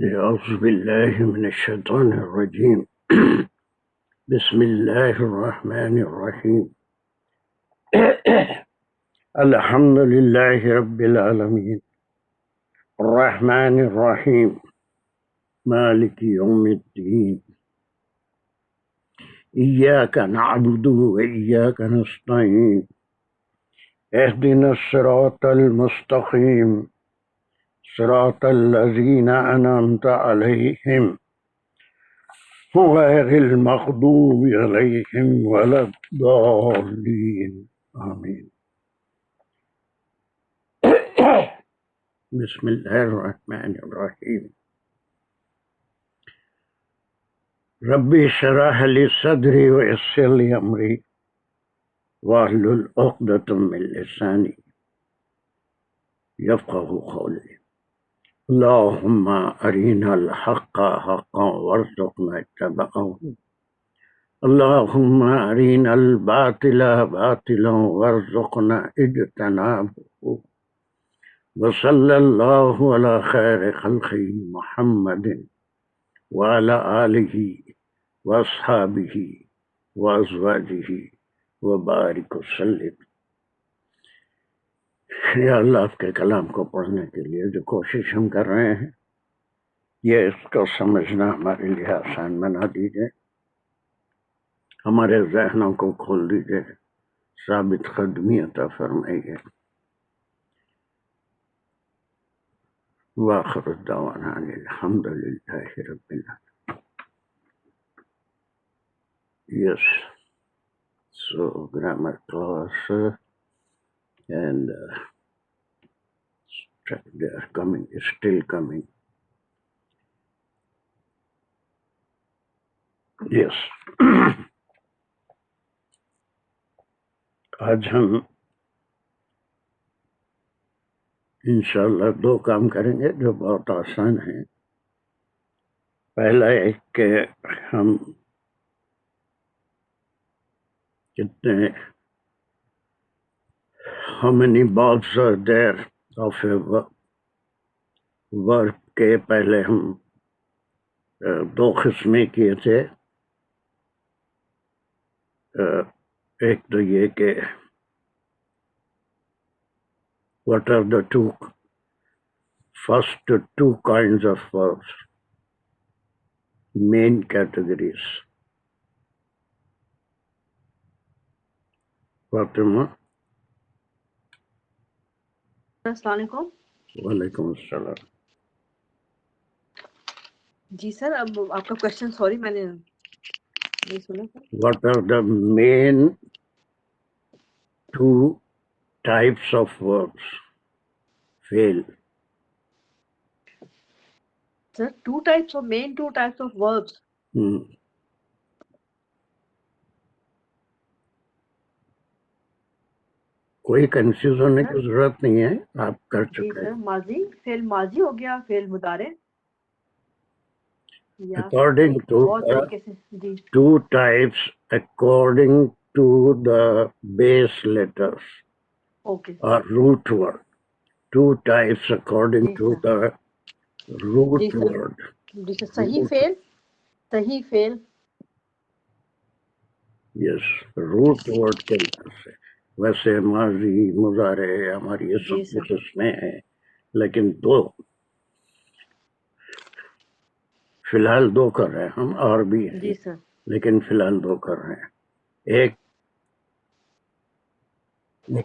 أعوذ بالله من الشيطان الرجيم بسم الله الرحمن الرحيم الحمد لله رب العالمين الرحمن الرحيم مالك يوم الدين إياك نعبد وإياك نستعين اهدنا الصراط المستقيم صراط الذين أنعمت عليهم غير المغضوب عليهم ولا الضالين آمين بسم الله الرحمن الرحيم ربي اشرح لي صدري ويسر لي أمري واحلل عقدة من لساني يفقه قولي اللهم أرنا الحق حقا وارزقنا اتباعه اللهم أرنا الباطل باطلا وارزقنا اجتنابه وصلى الله على خير خلقه محمد وعلى آله وأصحابه وأزواجه وبارك وسلم۔ یا اللہ آپ کے کلام کو پڑھنے کے لیے جو کوشش ہم کر رہے ہیں یہ اس کو سمجھنا ہمارے لیے آسان بنا دیجیے، ہمارے ذہنوں کو کھول دیجیے، ثابت قدمی عطا فرمائیے۔ وآخر الدعوانا الحمد للہ رب العالمین۔ Yes, so grammar class and they are coming, still coming. Yes. آج ہم انشاءاللہ دو کام کریں گے جو بہت آسان ہیں۔ پہلا ایک کہ ہم کتنے how many verbs are there of a verb کے پہلے ہم دو قسمیں کیے تھے۔ ایک تو یہ کہ what are the first two kinds of verbs, main categories. Fatima السلام علیکم۔ وعلیکم السلام۔ جی سر، اب آپ کا کوشچن سوری میں نے نہیں سنا sir. What are the main two types of verbs? Fail. Sir main two types of verbs. کوئی کنفیوز ہونے کی ضرورت نہیں ہے، آپ کر جی چکے سر، ہیں۔ ماضی، فعل ماضی ہو گیا، فعل مضارع یا According to بہت the طریقے سے۔ جی two types, according to the base letters okay or root word. Two types according جی to سر، the root جی سر، word. جی سر۔ صحیح Root, فعل، صحیح فعل، yes, root word کے لحاظ سے۔ ویسے ماضی مضارع ہماری یہ جی سب سر، قسمیں ہیں، لیکن دو فی الحال دو کر رہے ہیں ہم، اور بھی ہیں جی سر، لیکن فی الحال دو کر رہے ہیں۔ ایک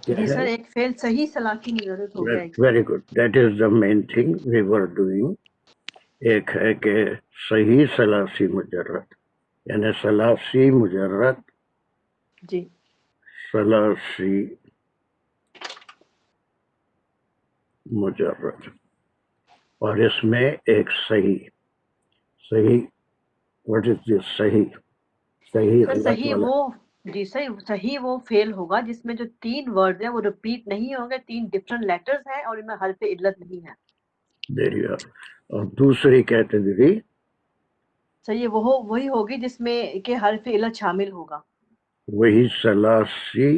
جی سر، ایک فعل صحیح سلاکی مجرد ہو گیا ایک۔ Very good, that is the main thing we were doing. ایک ہے کہ صحیح ثلاثی مجرد، یعنی ثلاثی مجرد، جی ثلاثی مجرد، اور اس میں ایک صحیح واٹ از دس صحیح سر، غلط صحیح والا؟ وہ، جی صحیح وہ فعل ہوگا جس میں جو تین ورڈ ہیں وہ ریپیٹ نہیں ہوں گے، تین ڈفرنٹ لیٹرز ہیں اور ان میں حرف علت نہیں ہے۔ There you are. اور دوسری کیٹیگری صحیح وہی ہوگی جس میں کہ حرف علت شامل ہوگا۔ وہی ثلاثی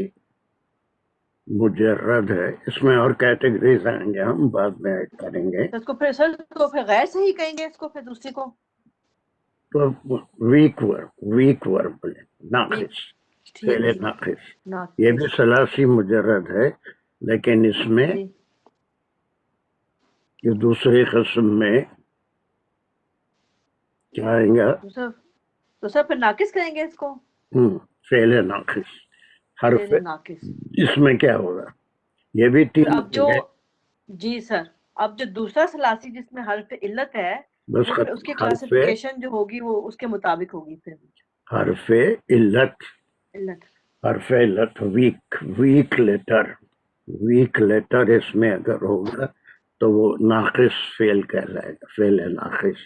مجرد ہے، اس میں اور کیٹیگریز آئیں گے، ہم بعد میں ایڈ کریں گے. تو اس کو پھر سر تو پھر غیر صحیح کہیں گے اس کو، پھر دوسری کو تو ویک ورب بولے، ناقص، ٹھیک فعل ہے ناقص. یہ ناقص. بھی ثلاثی مجرد ہے، لیکن اس میں جی یہ دوسری قسم میں کیا آئیں گا؟ تو سر پھر ناقص کہیں گے اس کو، فعل ناقص. حرف فعل ناقص. اس میں کیا ہوگا؟ یہ بھی پھر تین اب جو ہوں گے. جی سر، اب جو دوسرا ثلاثی جس میں حرف علت ہے بس وہ پھر اس کی حرف کلاسیفیکیشن جو ہوگی وہ اس کے مطابق ہوگی. پھر حرف علت، علت حرف علت ویک لیٹر اس میں اگر ہوگا تو وہ ناقص فعل کہلائے گا، فعل ناقص،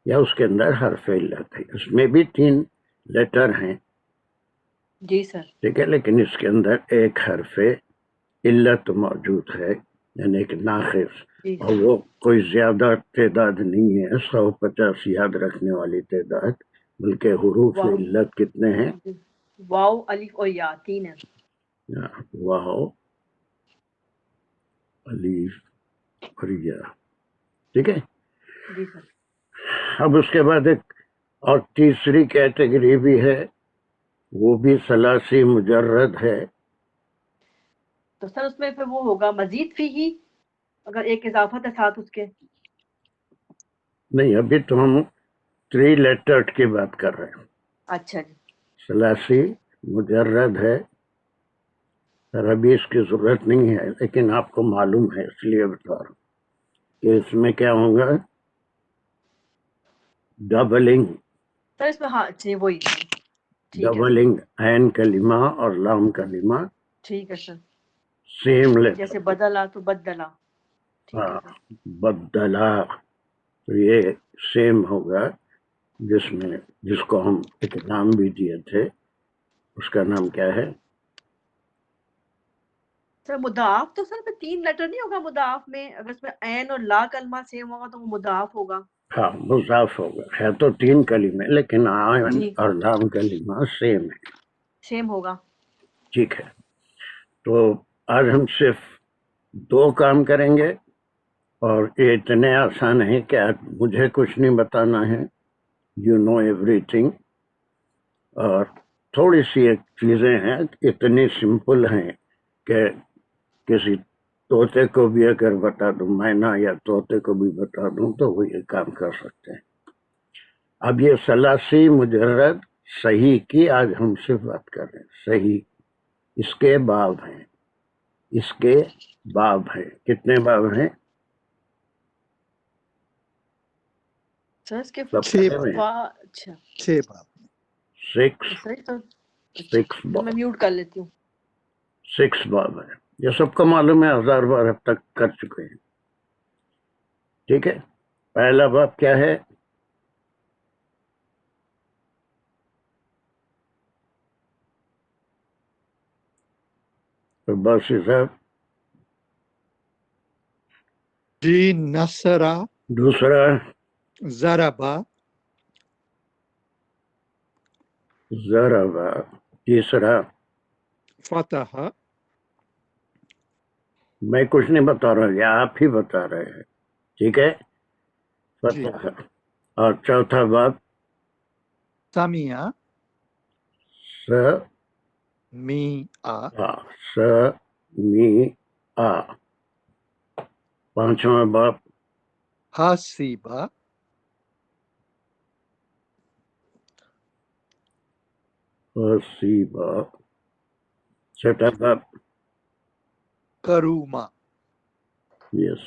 یا اس کے اندر حرف علت ہے. اس میں بھی تین لیٹر ہیں، جی سر. ٹھیک ہے، لیکن اس کے اندر ایک حرف علت موجود ہے، یعنی ایک ناقص. جی اور وہ کوئی زیادہ تعداد نہیں ہے 150 یاد رکھنے والی تعداد، بلکہ حروف واو علت کتنے ہیں؟ واو الف اور یا تین ہے. واو الف اور یا، ٹھیک ہے. جی سر. اب اس کے بعد ایک اور تیسری کیٹیگری بھی ہے، وہ بھی ثلاثی مجرد ہے. تو سر اس میں پھر وہ ہوگا مزید فی ہی، اگر ایک اضافت ہے ساتھ اس کے. نہیں، ابھی تو ہم 3 لیٹر کی بات کر رہے ہیں. اچھا جی. ثلاثی مجرد ہے، اور ابھی اس کی ضرورت نہیں ہے، لیکن آپ کو معلوم ہے اس لیے بتا رہا ہوں کہ اس میں کیا ہوگا؟ ڈبلنگ. سر اس میں ہاں جی وہی ٹھیک ہے. ڈبلنگ، عین کلمہ اور لام کلمہ ٹھیک ہے سر. Same letter. جیسے بدلا تو بدلا. ٹھیک ہے ہاں، سر. بدلا، تو یہ سیم ہوگا، جس کو ہم ایک نام بھی دیے تھے، اس کا نام کیا ہے؟ سر مضاف. تو سر پھر 3 لیٹر نہیں ہوگا مضاف میں، اگر اس میں عین اور لا کلمہ سیم ہوگا تو وہ مضاف ہوگا. ہاں، مضاف ہوگا. ہے تو 3 کلمے، لیکن عین جی اور لام کلمہ سیم ہے. سیم ہوگا. ٹھیک ہے، تو آج ہم صرف 2 کام کریں گے، اور یہ اتنے آسان ہے کہ آج مجھے کچھ نہیں بتانا ہے، یو نو ایوری تھنگ. اور تھوڑی سی ایک چیزیں ہیں، اتنی سمپل ہیں کہ کسی طوطے کو بھی اگر بتا دوں، مینا یا طوطے کو بھی بتا دوں تو وہ یہ کام کر سکتے ہیں. اب یہ ثلاثی مجرد صحیح کی آج ہم صرف بات کر رہے ہیں. صحیح، اس کے باب ہیں، اس کے باب ہیں. کتنے باب ہیں؟ سر اس کے سب 6 پڑھے باب. ہوئے ہیں. اچھا 6 باب. 6 صحیح تو اچھا تو میں میوٹ کر لیتی ہوں. 6 باب ہیں. یہ سب کو معلوم ہے، 1000 بار اب تک کر چکے ہیں. ٹھیک ہے، پہلا باب کیا ہے؟ باسی صاحب. جی، نصرہ، دوسرا ضربہ، ضربہ. تیسرا فتح، میں کچھ نہیں بتا رہا ہوں، یہ آپ ہی بتا رہے ہیں. ٹھیک ہے، جی، فتح. اور چوتھا باب سمیع، س می آ، س می آ. پانچواں باب حاسیبہ، حسیبہ. چھٹا باب کرومہ. یس.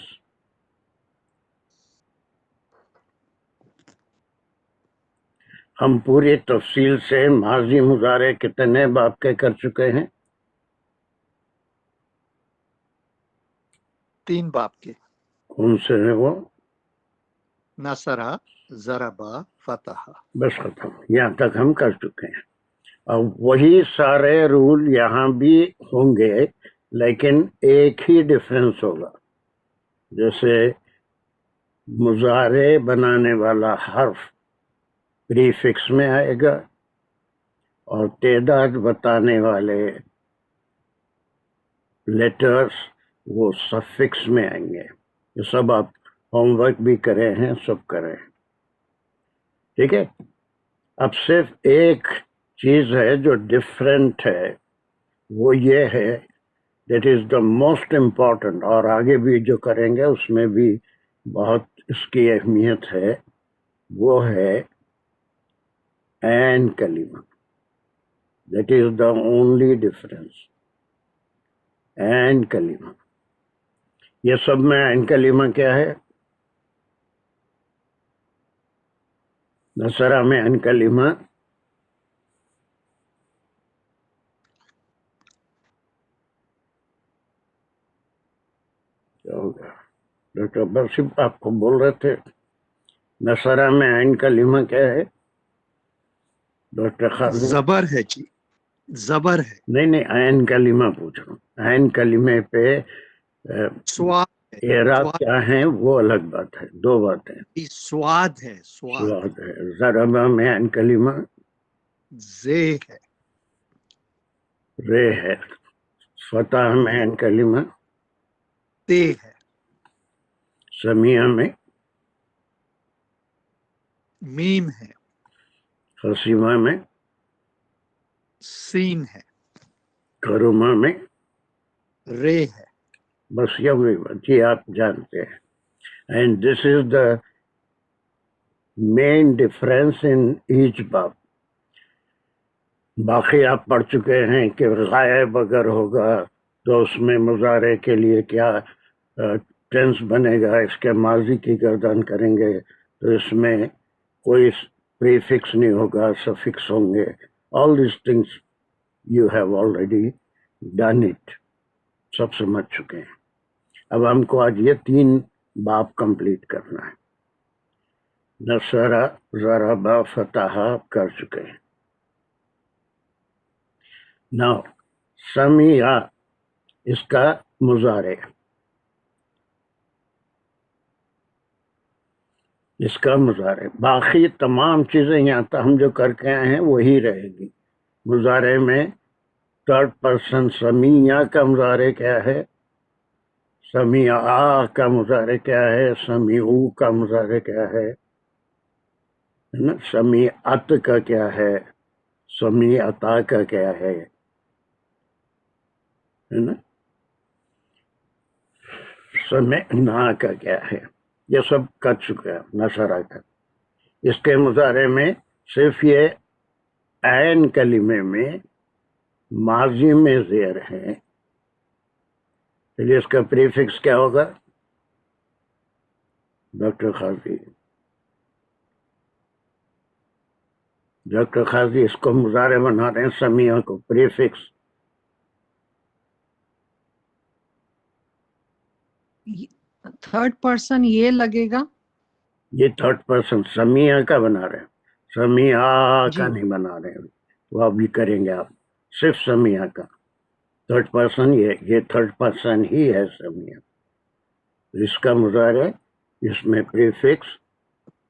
ہم پوری تفصیل سے ماضی مضارع کتنے باب کے کر چکے ہیں؟ 3 باب کے. کون سے ہیں وہ؟ نصرہ، ضربہ، فتح. بس ختم، یہاں تک ہم کر چکے ہیں. اب وہی سارے رول یہاں بھی ہوں گے، لیکن ایک ہی ڈفرینس ہوگا. جیسے مضارع بنانے والا حرف پری فکس میں آئے گا، اور تعداد بتانے والے लेटर्स वो सफिक्स में आएंगे। ये सब आप होमवर्क भी करे हैं, सब करें, ठीक है। अब सिर्फ एक चीज है जो डिफरेंट है, वो ये है, that is the most important, और आगे भी जो करेंगे उसमें भी बहुत इसकी अहमियत है, वो है एन कलीमा। That is the only difference, एन कलीमा। ये सब में एन कलीमा क्या है? नसरा में एन कलीमा क्या होगा? डॉक्टर बरसिब आपको बोल रहे थे, नसरा में एन कलीमा क्या है? डॉक्टर खान जबर है जी, जबर है, नहीं, एन कलीमा पूछ रहा हूँ। एन कलीमे पे स्वाद है, एराब स्वाद क्या है वो अलग बात है, दो बातें। की स्वाद है, स्वाद स्वाद है। जरबा में एन कलीमा जे है, रे है। फतह में एन कलीमा ते है, समिया में मीम है, हसीमा में सीन है, करुमा में रे है। बस ये बात ये आप जानते हैं। And this is the main difference in each बाब। बाकी आप पढ़ चुके हैं कि गायब अगर होगा तो उसमें मुजारे के लिए क्या टेंस बनेगा, इसके माजी की गर्दन करेंगे तो इसमें कोई प्रीफिक्स नहीं होगा, सफिक्स होंगे। All this things you have already done it, सब समझ चुके हैं। अब हमको आज ये 3 बाब कंप्लीट करना है। नसरा, ज़रबा, फतहा कर चुके हैं। नाउ समिया, इसका मुजारे, इसका मुजारे। बाकी तमाम चीजें यहाँ तक हम जो करके आए हैं वही रहेगी। मुजारे में थर्ड पर्सन समिया का मुजारे क्या है, समिया का मुजारे क्या है, समीऊ का मुजारे क्या है ना, समीअत का क्या है, समीअता का क्या है ना, समेना का क्या है, ये सब कर चुके हैं नसरा का। इसके मुजारे में सिर्फ ये ऐन कलीमे में माजी में ज़ेर है, चलिए इसका प्रीफिक्स क्या होगा डॉक्टर खाजी? डॉक्टर खाजी इसको मुजारे बना रहे हैं, समिया को प्रीफिक्स। थर्ड पर्सन ये लगेगा, ये थर्ड पर्सन समिया का बना रहे हैं, समिया जी। का नहीं बना रहे हैं, वो अभी करेंगे आप। सिर्फ समिया का थर्ड पर्सन, ये थर्ड पर्सन ही है समिया। इसका मुजारे, इसमें प्रीफिक्स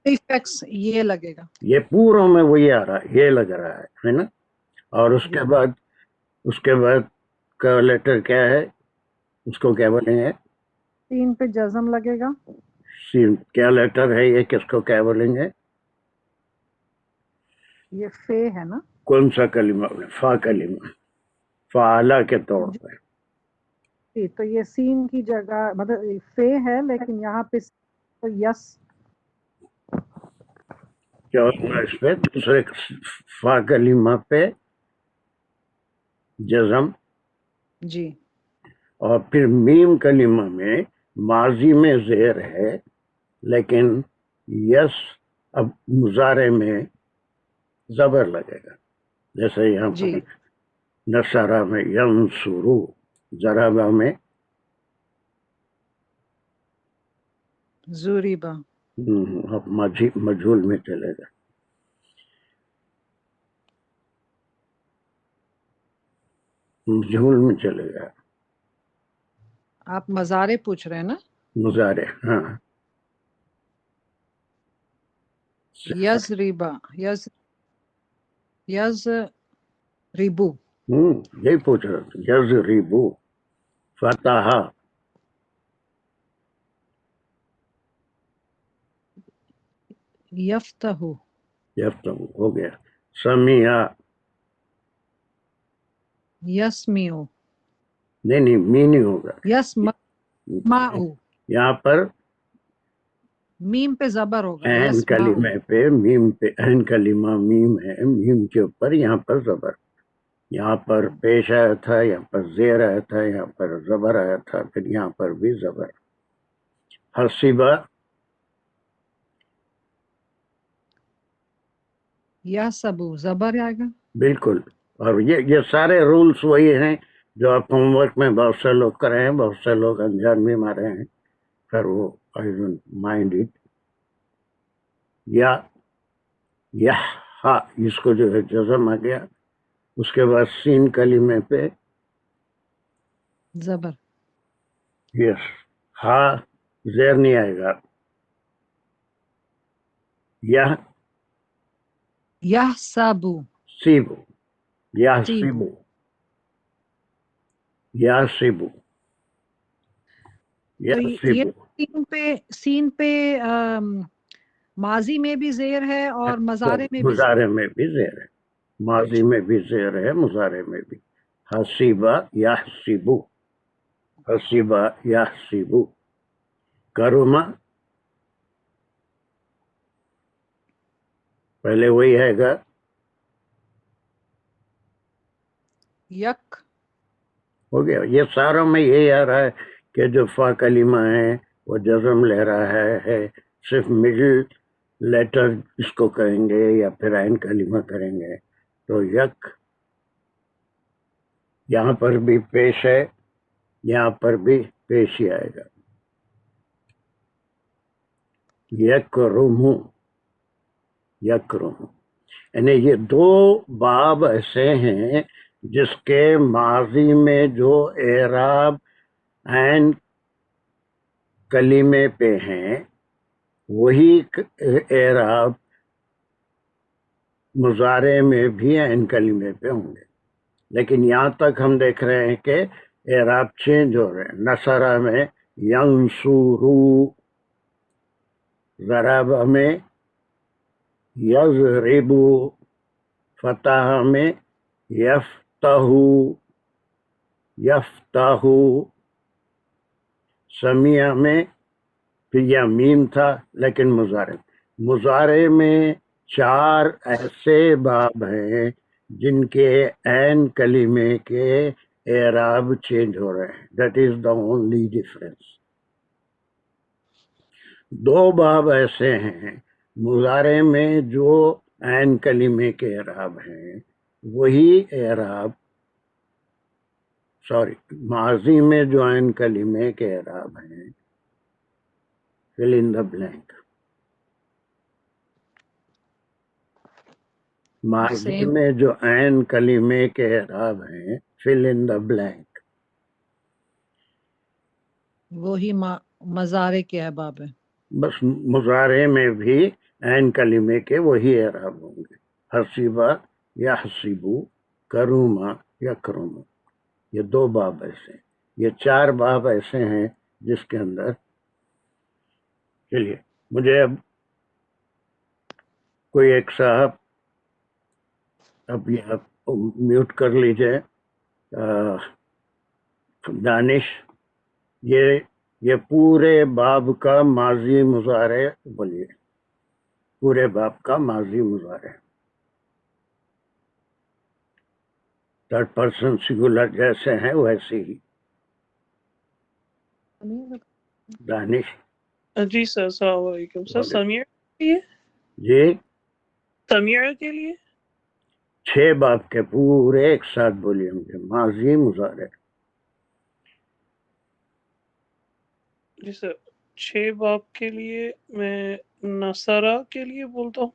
प्रीफिक्स ये लगेगा, ये पूरों में वही आ रहा है, ये लग रहा है ना। और उसके बाद का लेटर क्या है, उसको क्या बोलेंगे? तीन पे जज्म लगेगा, सीन क्या लेटर है ये, किसको क्या बोलेंगे? ये फे है ना, कौन सा कलीमा? फा कलीमा, फाला के तौर पर। जी, तो ये सीन की जगह मतलब फे है, लेकिन यहाँ पे तो यस क्या होगा इस पे? दूसरे फा कलीमा पे जज़म, जी, और फिर मीम कलीमा में माजी में ज़ेर है, लेकिन यस अब मुजारे में जबर लगेगा। जैसे यहाँ जी, पर नसरा में यंसुरु, जराबा में जुरीबा, अब मजहूल में चलेगा। मजहूल में चलेगा, आप मजारे पूछ रहे हैं ना, मुजारे। हाँ, यजरीबा, यज रिबू, यही पूछ रहा था, यज़रिबू। فتح यफ्तह यफ्तहु हो गया। समिया यस्मिउ नहीं मी नहीं होगा। यस्माउ यहाँ पर मीम पे जबर होगा ऐन यस्माउ कलीमे पे मीम पे ऐन कलीमा मीम है, मीम के ऊपर यहाँ पर जबर। यहाँ पर पेश आया था, यहाँ पर जेर आया था, यहाँ पर जबर आया था, फिर यहाँ पर भी जबर। हसीबा यहसबु जबर आएगा। बिल्कुल। और ये सारे रूल्स वही हैं जो आप होमवर्क में बहुत से लोग कर रहे हैं, बहुत से लोग अनजान भी मारे हैं, फिर वो आई डोंट माइंड इट। या हा इसको जो है जज़म आ गया, उसके बाद सीन कलीमे पे जबर यस हा जेर नहीं आएगा। यह यहसबु सीबू या सीबू। सीबू या सीबू या तो ये सीबू। सीन पे माजी में भी जेर है और मजारे में भी मुजारे में भी जेर है, माजी में भी जेर है, मुजारे में भी। हसीबा या हसीबू, हसीबा या हसीबू। करुमा पहले वही हैगा, यक हो गया। ये सारों में यही आ रहा है कि जो फा कलीमा है वो जज़म ले रहा है, सिर्फ मिडिल लेटर इसको कहेंगे या फिर ऐन कलीमा करेंगे। तो यक यहाँ पर भी पेश है, यहाँ पर भी पेश ही आएगा। यकरुमु, यकरुमु, यानी ये दो बाब ऐसे हैं जिसके माजी में जो एराब ऐन कलीमे पे हैं वही एराब मुजारे में भी ऐन कलीमे पे होंगे। लेकिन यहाँ तक हम देख रहे हैं कि एराब चेंज हो रहे हैं। नसरा में यंसुरू, ज़राबा में यज़रिबू, फतह में यफ्तहू, यफ्तहू, समिया में फिर यह मीम था लेकिन मुजारे में चार ऐसे बाब हैं जिनके ऐन कलीमे के एराब चेंज हो रहे हैं। That is the only difference. दो बाब ऐसे हैं मुजारे में जो ऐन कलीमे के एराब हैं वही एराब, सॉरी माजी में जो ऐन कलीमे के एराब हैं, फिल इन द ब्लैंक। माजी में जो ऐन कलीमे के एराब हैं, फिल इन द ब्लैंक, वही मजारे के अहबाब है। बस मुजारे में भी ऐन कलीमे के वही एराब होंगे। हसीबा या हसीबू, करूमा या करूमा, ये दो बाब ऐसे हैं। ये चार बाब ऐसे हैं जिसके अंदर, चलिए मुझे अब कोई एक साहब अब ये आप म्यूट कर लीजिए। दानिश, ये पूरे बाब का माजी मुजारे बोलिए, पूरे बाब का माजी मुजारे। थर्ड पर्सन सिंगुलर जैसे हैं वैसे ही। दानिश जी सर, अस्सलाम वालेकुम सर। समीर के लिए, जी, समीर के लिए 6 बाब के पूरे एक साथ बोलिए मुझे, माजी मुजारे। जी सर, 6 बाब के लिए मैं नसरा के लिए बोलता हूँ।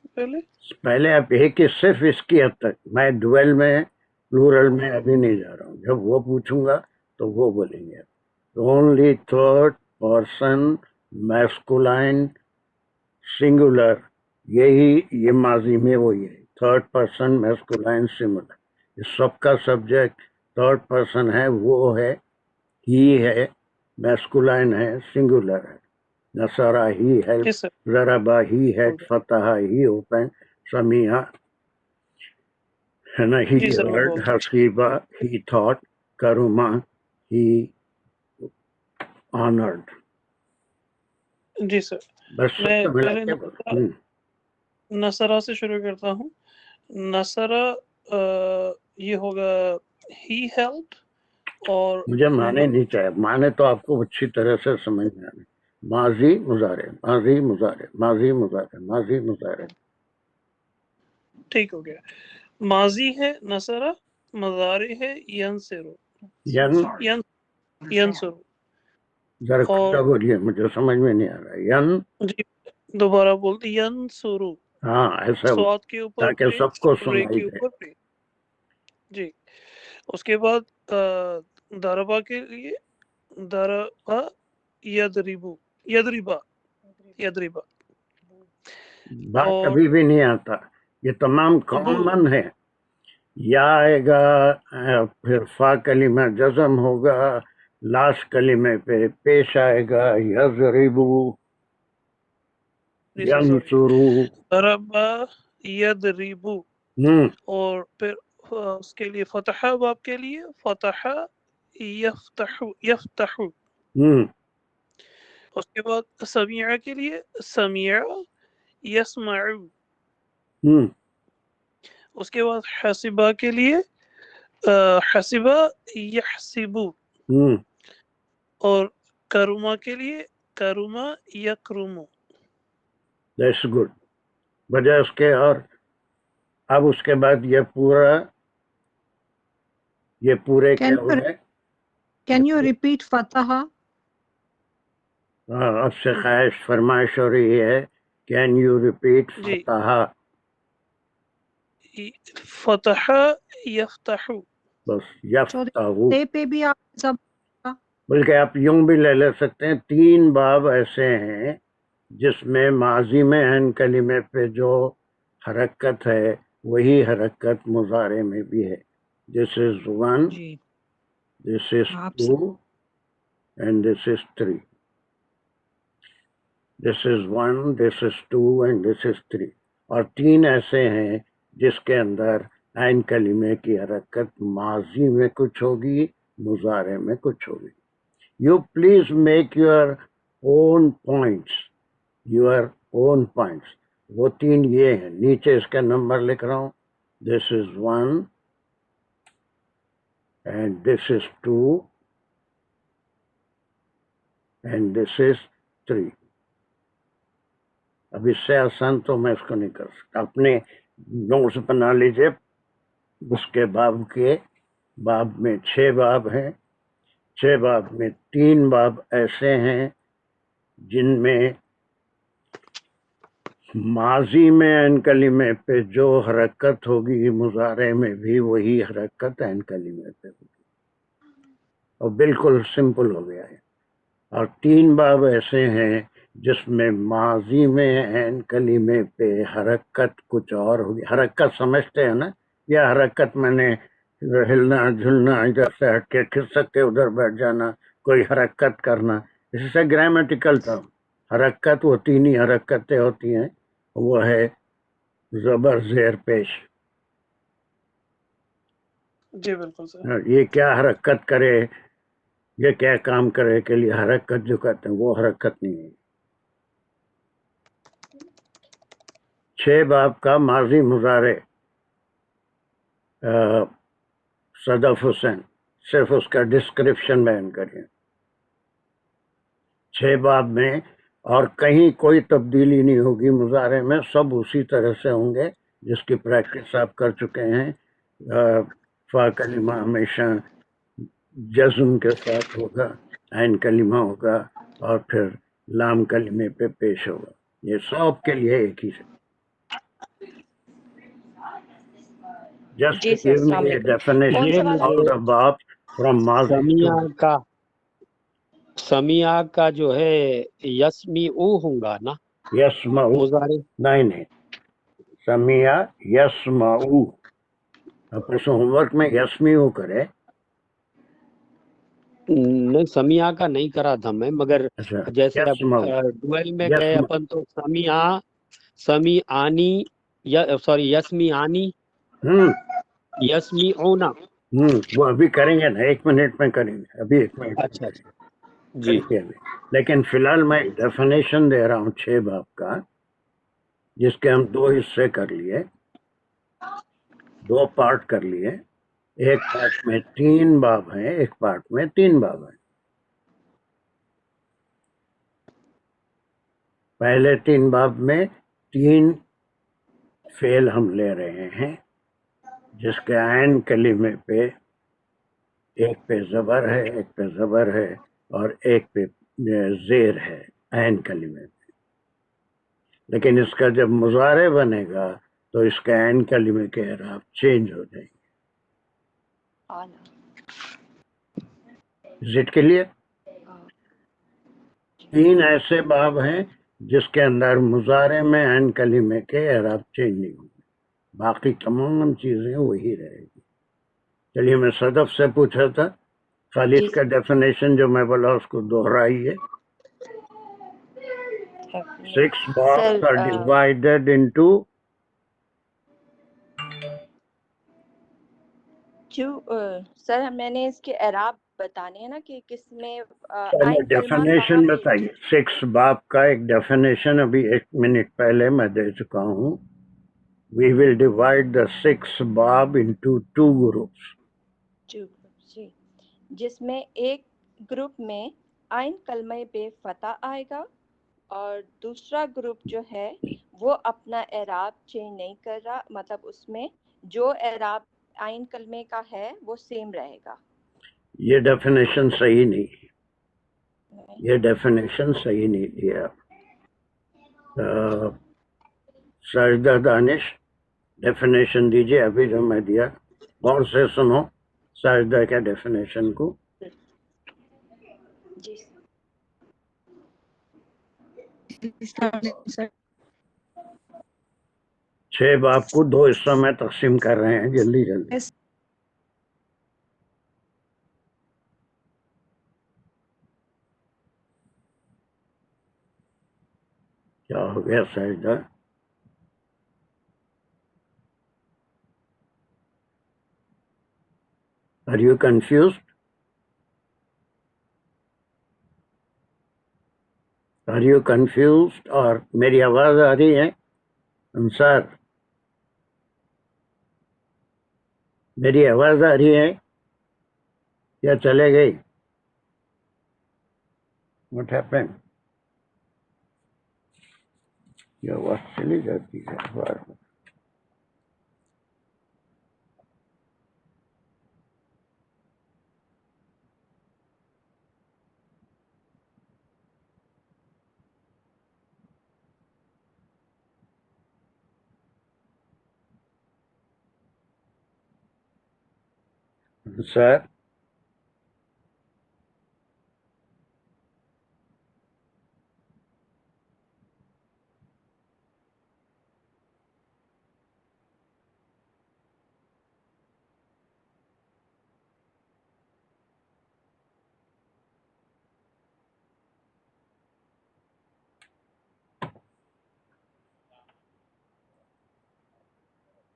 पहले आप एक ही सिर्फ इसकी हद तक, मैं डुअल में प्लूरल में अभी नहीं जा रहा हूँ। जब वो पूछूंगा तो वो बोलेंगे। Only third person masculine singular, यही ये माजी में वही है, थर्ड पर्सन मैस्कुलाइन सिंगुलर। इस सबका सब्जेक्ट थर्ड पर्सन है, वो है ही है, मैस्कुलाइन है, सिंगुलर है. नसरा ही हेल्प, Yes, sir. ज़रबा ही हेड, फतहा ही ओपन, समिया है ना, ही जी सर, मैं हर्ड, बोल रहा हसीबा ही थॉट, करुमा ही ऑनर्ड. हूँ. जी सर, बस मैं सब मिला पहले के नसरा से शुरू करता हूँ. नसरा ये होगा ही हेल्प, और मुझे माने नहीं चाहिए, माने तो आपको अच्छी तरह से समझ में आने. माजी मुजारे, माजी मुजारे, माजी मुजारे, माजी मुजारे. ठीक हो गया. माजी है नसरा, मजारे है यंसरो, यन यंसरो. जरा और खुदा बोलिए, मुझे समझ में नहीं आ रहा है. यन, जी दोबारा बोलते यंसरो. हाँ ऐसा स्वाद के ऊपर ताकि पे, सबको रे सुनाई के दे. ऊपर पे. जी. उसके बाद दरबा के लिए दरबा यदरिबू, यदरिबा, यदरिबा. बा और कभी भी नहीं आता. ये तमाम कॉमन है. या आएगा, फिर फा कलीमा जज़म होगा, लास्ट कलीमे पे पेश आएगा, यज़रिबू, जी सर, sorry. यंसुरू. दरबा यदरिबू. और फिर उसके लिए फतहा बाब के लिए फतहा यफ्तहु, यफ्तहु. उसके बाद समिया के लिए समिया यस्मउ. उसके बाद हसीबा के लिए हसीबा यहसिबु. और करुमा के लिए करुमा यकरुमु. That's good. बजाय उसके, और अब उसके बाद ये पूरे क्या हो गए. Can you repeat Fataha? अब से ख्वाहिश फरमाइश हो रही है. कैन यू रिपीट जी. फतहा. फतहा यफ्तहु. बस यफ्तहू. ते पे भी आप सब बल्कि आप यूं भी ले सकते हैं. 3 बाब ऐसे हैं जिसमें माजी में एन कलीमे पे जो हरकत है वही हरकत मुजारे में भी है. दिस इज 1, जी दिस इज आप 2 and this is 3. This is 1, this is 2 and this is 3. और 3 ऐसे हैं जिसके अंदर ऐन कलीमे की हरकत माजी में कुछ होगी, मुजारे में कुछ होगी. You please make your own points, your own points. वो 3 ये हैं. नीचे इसका नंबर लिख रहा हूँ. This is 1 and this is 2 and this is 3. अब इससे आसान तो मैं इसको नहीं कर सकता. अपने नोट्स बना लीजिए. उसके बाब में 6 बाब हैं. 6 बाब में 3 बाब ऐसे हैं जिनमें माजी में एन कलीमे पे जो हरकत होगी मुजारे में भी वही हरकत एन कलीमे पे होगी. और बिल्कुल सिंपल हो गया है. और 3 बाब ऐसे हैं जिसमें माजी में एन कलीमे पे हरकत कुछ और होगी. हरकत समझते हैं ना. या हरकत मैंने हिलना झुलना, इधर से हट के खिसक के उधर बैठ जाना, कोई हरकत करना. इससे ग्रामेटिकल टर्म. हरकत वो 3 ही हरकतें होती हैं. वो है जबर जेर पेश. जी बिल्कुल सर. ये क्या हरकत करे, ये क्या काम करे के लिए हरकत जो कहते हैं वो हरकत नहीं है. 6 बाब का माजी मुजारे सदफ हुसैन सिर्फ उसका डिस्क्रिप्शन बयान करिए. 6 बाब में और कहीं कोई तब्दीली नहीं होगी मुजारे में. सब उसी तरह से होंगे जिसकी प्रैक्टिस आप कर चुके हैं. फा कलिमा हमेशा जज़्म के साथ होगा, ऐन कलिमा होगा और फिर लाम कलिमे पे पेश होगा. ये सब के लिए एक ही है. Just जी सर, give me अस्सलाम a वालेकुम. definition कौन सा वाला? of the verb from mazi to Samiya का जो है यस्मी ऊ होगा ना यस्माउ. मुजारे. नहीं, समिया यस्माउ. अब होमवर्क में यस्मीउ करे. नहीं, समिया का नहीं करा था मैं, मगर अच्छा, जैसे अब यस्माउ, डुअल में गए यस्म अपन तो समी आनी, सॉरी यस्मी आनी, हम्म यस्मी ओना। वो अभी करेंगे ना, 1 मिनट में करेंगे, अभी 1 मिनट में अच्छा अच्छा करेंगे, जी। करके अभी। लेकिन फिलहाल मैं एक डेफिनेशन दे रहा हूँ 6 बाब का, जिसके हम 2 हिस्से कर लिए, 2 पार्ट कर लिए। एक पार्ट में 3 बाब हैं, एक पार्ट में 3 बाब हैं। पहले 3 बाब में 3 फेल हम ले रहे हैं, जिसके आयन कलीमे पे एक पे जबर है, एक पे जबर है, और एक पे जेर है आयन कलीमे पे। लेकिन इसका जब मुजारे बनेगा तो इसके आयन कलीमे के एराब चेंज हो जाएंगे। Is it clear? 3 ऐसे बाब हैं जिसके अंदर मुजारे में आयन कलीमे के एराब चेंज नहीं होंगे, बाकी तमाम चीजें वही रहेगी। चलिए, मैं सदफ से पूछा था, खालिद का डेफिनेशन जो मैं बोला उसको दोहराइए। 6 babs are divided into sir मैंने इसके एराब बताने हैं ना कि किसमें आइन कलमा डेफिनेशन कहाँ पे। बताइए। 6 बाब का एक डेफिनेशन अभी 1 मिनट पहले मैं दे चुका हूँ। We will divide the 6 bab into 2 groups. जी, जिसमें एक ग्रुप में आइन कलमे पे फतह आएगा और दूसरा ग्रुप जो है वो अपना एराब चेंज नहीं कर रहा, मतलब उसमें जो एराब आइन कलमे का है वो सेम रहेगा। ये डेफिनेशन सही नहीं है, ये डेफिनेशन सही नहीं दिया। साजिदा दानिश, डेफिनेशन दीजिए अभी जो मैं दिया, गौर से सुनो साजिदा के डेफिनेशन को। जी 6 बाब को 2 हिस्सों में तकसीम कर रहे हैं, जल्दी जल्दी। क्या हो गया Sajida? Are you confused? Are you confused? और मेरी आवाज आ रही है अंसार? मेरी आवाज आ रही है या चले गई? What happened? ये आवाज चली जाती है बार बार। सर,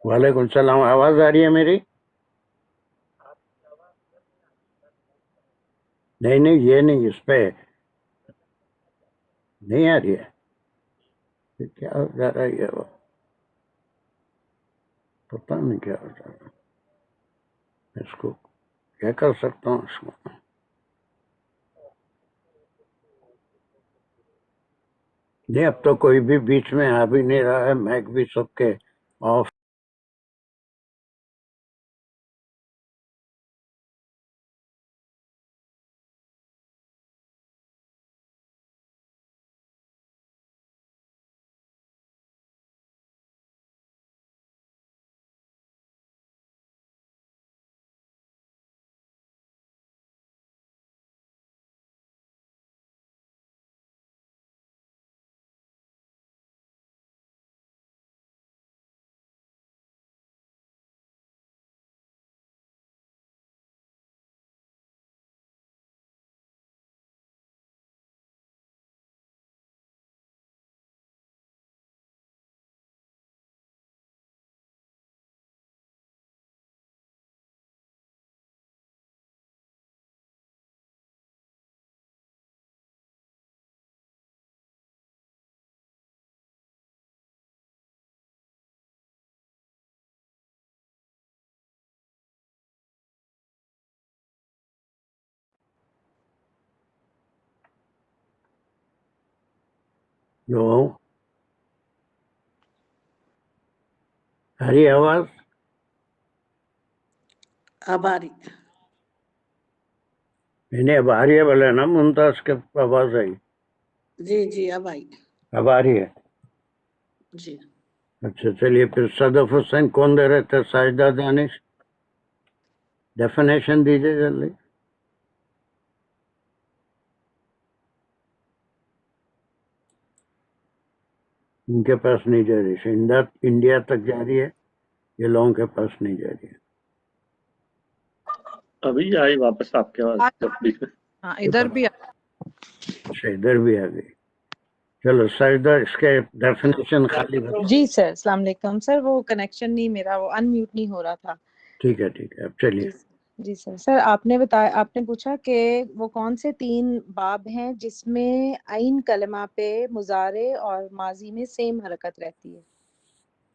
वालेकुम सलाम, आवाज आ रही है मेरी? नहीं नहीं, ये नहीं, इस पे नहीं आ रही है। फिर क्या हो जा रहा है ये? वो पता नहीं क्या हो जा रहा है। इसको क्या कर सकता हूँ इसको? नहीं, अब तो कोई भी बीच में आ भी नहीं रहा है, मैक भी सबके ऑफ جو हरी आवाज अब आ रही इन्हें अब आ रही है बोले ना मुमताज के आवाज आई जी जी अब आई अब आ रही है जी अच्छा चलिए फिर सदफ हुसैन कौन दे रहे थे साजिदा दानिश डेफिनेशन दीजिए जल्दी इनके पास नहीं जा रही इंडिया तक जा रही है ये लोगों के पास नहीं जा रही है अभी आई वापस आपके आवाज बीच में। हाँ इधर भी अच्छा इधर भी आ गई चलो साजिदा इसके डेफिनेशन खाली बता जी सर अस्सलाम वालेकुम सर वो कनेक्शन नहीं मेरा वो अनम्यूट नहीं हो रहा था ठीक है अब चलिए जी सर सर आपने पूछा कि वो कौन से 3 बाब हैं जिसमें आइन कलमा पे मुजारे और माजी में सेम हरकत रहती है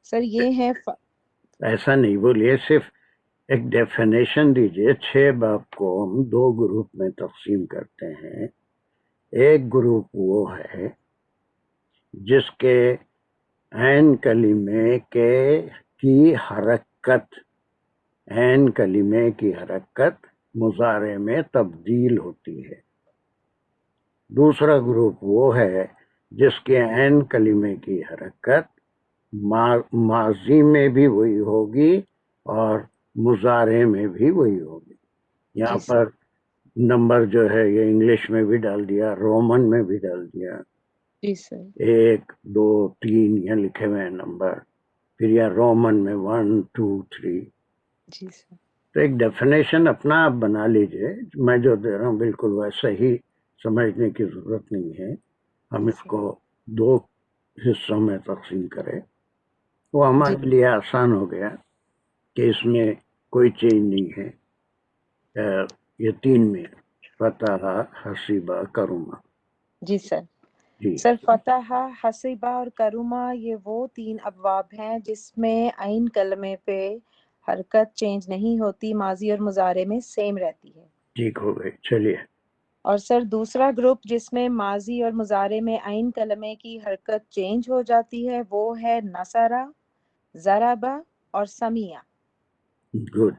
सर ये है ऐसा नहीं बोलिए सिर्फ एक डेफिनेशन दीजिए 6 बाब को हम 2 ग्रुप में तकसीम करते हैं एक ग्रुप वो है जिसके ऐन कलीमे की हरकत ऐन कलीमे की हरकत मुजारे में तब्दील होती है दूसरा ग्रुप वो है जिसके ऐन कलीमे की हरकत माजी में भी वही होगी और मुजारे में भी वही होगी यहाँ पर नंबर जो है ये इंग्लिश में भी डाल दिया रोमन में भी डाल दिया जी सर 1 2 3 यहाँ लिखे हुए हैं नंबर फिर यहाँ रोमन में 1 2 3 जी सर तो एक डेफिनेशन अपना आप बना लीजिए मैं जो दे रहा हूँ बिल्कुल वैसा ही समझने की जरूरत नहीं है हम इसको 2 हिस्सों में तकसीम करें वो हमारे लिए आसान हो गया कि इसमें कोई चेंज नहीं है ये 3 में फतह हसीबा करुमा जी सर जी सर फतह हसीबा और करुमा ये वो 3 अबवाब हैं जिसमें आइन कलमे पे हरकत चेंज नहीं होती माजी और मुजारे में सेम रहती है ठीक हो गई चलिए और सर दूसरा ग्रुप जिसमें माजी और मुजारे में आइन कलमे की हरकत चेंज हो जाती है वो है नसरा ज़राबा और Samiya good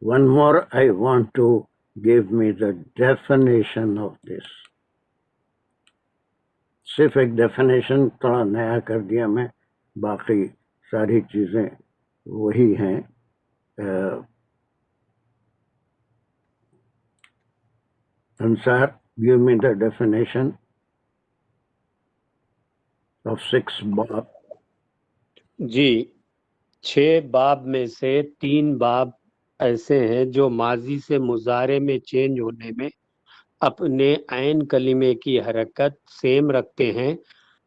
one more I want to give me the definition of this सिर्फ एक डेफिनेशन थोड़ा नया कर दिया मैं बाकी सारी चीजें वही हैं Ansar, give me the definition of 6 बाब जी 6 बाब में से 3 बाब ऐसे हैं जो माजी से मुजारे में चेंज होने में अपने ऐन कलीमे की हरकत सेम रखते हैं